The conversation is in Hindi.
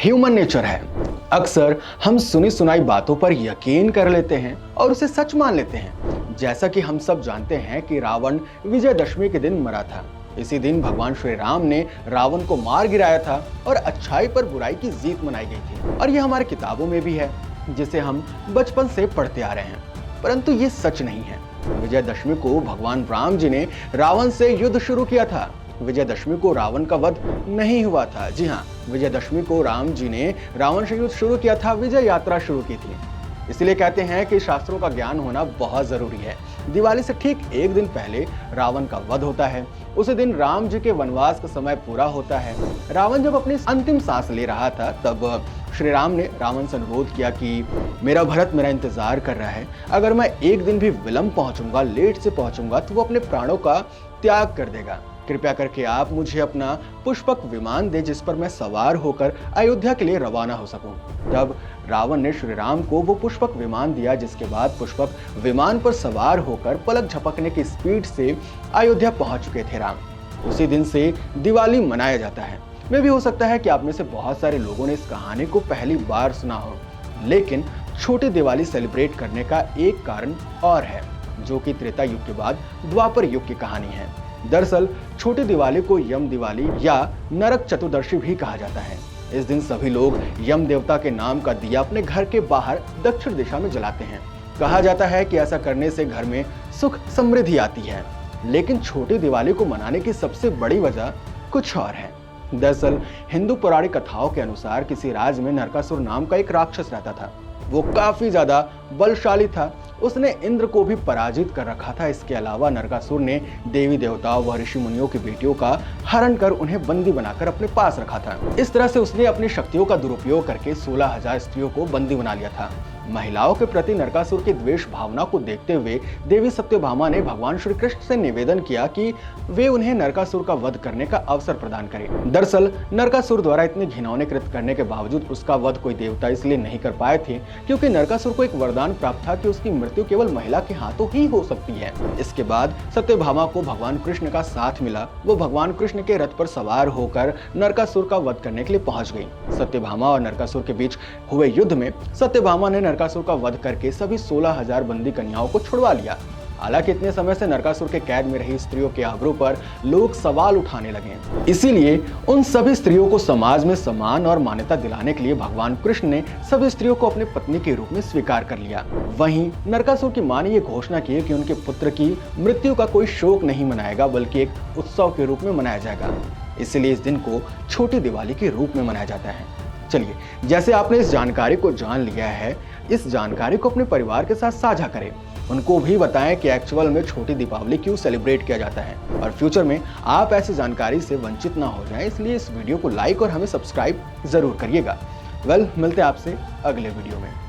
ह्यूमन नेचर है। अक्सर हम सुनी सुनाई बातों पर यकीन कर लेते हैं और उसे सच मान लेते हैं। जैसा कि हम सब जानते हैं कि रावण विजयदशमी के दिन मरा था। इसी दिन भगवान श्री राम ने रावण को मार गिराया था और अच्छाई पर बुराई की जीत मनाई गई थी। और यह हमारी किताबों में भी है, जिसे हम बचपन से पढ़ते आ रहे हैं। परंतु ये सच नहीं है। विजयदशमी को भगवान राम जी ने रावण से युद्ध शुरू किया था। विजयदशमी को रावण का वध नहीं हुआ था। जी हाँ, विजयदशमी को राम जी ने रावण से युद्ध शुरू किया था, विजय यात्रा शुरू की थी। इसलिए कहते हैं कि शास्त्रों का ज्ञान होना बहुत जरूरी है। दिवाली से ठीक एक दिन पहले रावण का वध होता है। उसी दिन राम जी के वनवास का समय पूरा होता है। रावण जब अपनी अंतिम सांस ले रहा था, तब श्री राम ने रावण से अनुरोध किया कि मेरा भरत मेरा इंतजार कर रहा है। अगर मैं एक दिन भी विलंब पहुंचूंगा, लेट से पहुंचूंगा, तो वो अपने प्राणों का त्याग कर देगा। कृपया करके आप मुझे अपना पुष्पक विमान दे, जिस पर मैं सवार होकर अयोध्या के लिए रवाना हो सकूं। तब रावण ने श्री राम को वो पुष्पक विमान दिया, जिसके बाद पुष्पक विमान पर सवार होकर पलक झपकने की स्पीड से अयोध्या पहुंच चुके थे राम। उसी दिन से दिवाली मनाया जाता है। में भी हो सकता है कि आप में से बहुत सारे लोगों ने इस कहानी को पहली बार सुना हो, लेकिन छोटी दिवाली सेलिब्रेट करने का एक कारण और है, जो कि त्रेता युग के बाद द्वापर युग की कहानी है। दरअसल छोटी दिवाली को यम दिवाली या नरक चतुर्दशी भी कहा जाता है। इस दिन सभी लोग यम देवता के नाम का दिया अपने घर के बाहर दक्षिण दिशा में जलाते हैं। कहा जाता है कि ऐसा करने से घर में सुख समृद्धि आती है। लेकिन छोटी दिवाली को मनाने की सबसे बड़ी वजह कुछ और है। दरअसल हिंदू पौराणिक कथाओं के अनुसार किसी राज्य में नरकासुर नाम का एक राक्षस रहता था। वो काफी ज्यादा बलशाली था। उसने इंद्र को भी पराजित कर रखा था। इसके अलावा नरकासुर ने देवी देवताओं व ऋषि मुनियों की बेटियों का हरण कर उन्हें बंदी बनाकर अपने पास रखा था। इस तरह से उसने अपनी शक्तियों का दुरुपयोग करके 16,000 स्त्रियों को बंदी बना लिया था। महिलाओं के प्रति नरकासुर की द्वेष भावना को देखते हुए देवी सत्यभामा ने भगवान श्री कृष्ण से निवेदन किया कि वे उन्हें नरकासुर का वध करने का अवसर प्रदान करें। दरअसल नरकासुर द्वारा इतने घिनौने कृत करने के बावजूद उसका वध कोई देवता इसलिए नहीं कर पाए थे, क्योंकि नरकासुर को एक वरदान प्राप्त था कि उसकी मृत्यु केवल महिला के हाथों ही हो सकती है। इसके बाद सत्यभामा को भगवान कृष्ण का साथ मिला। वो भगवान कृष्ण के रथ पर सवार होकर नरकासुर का वध करने के लिए पहुंच गई। सत्यभामा और नरकासुर के बीच हुए युद्ध में सत्यभामा ने नरकासुर का वध करके सभी 16,000 बंदी कन्याओं को छुड़वा लिया। हालांकि इतने समय से नरकासुर के कैद में रही स्त्रियों के आबरू पर लोग सवाल उठाने लगे। इसीलिए उन सभी स्त्रियों को समाज में सम्मान और मान्यता दिलाने के लिए भगवान कृष्ण ने सभी स्त्रियों को अपने पत्नी के रूप में स्वीकार कर लिया। वहीं नरकासुर की मां ने यह घोषणा की कि उनके पुत्र की मृत्यु का कोई शोक नहीं मनाएगा, बल्कि एक उत्सव के रूप में मनाया जाएगा। इसलिए इस दिन को छोटी दिवाली के रूप में मनाया जाता है। चलिए, जैसे आपने इस जानकारी को जान लिया है, इस जानकारी को अपने परिवार के साथ साझा करें। उनको भी बताएं कि एक्चुअल में छोटी दीपावली क्यों सेलिब्रेट किया जाता है, और फ्यूचर में आप ऐसी जानकारी से वंचित ना हो जाएं। इसलिए इस वीडियो को लाइक और हमें सब्सक्राइब जरूर करिएगा। मिलते हैं आपसे अगले वीडियो में।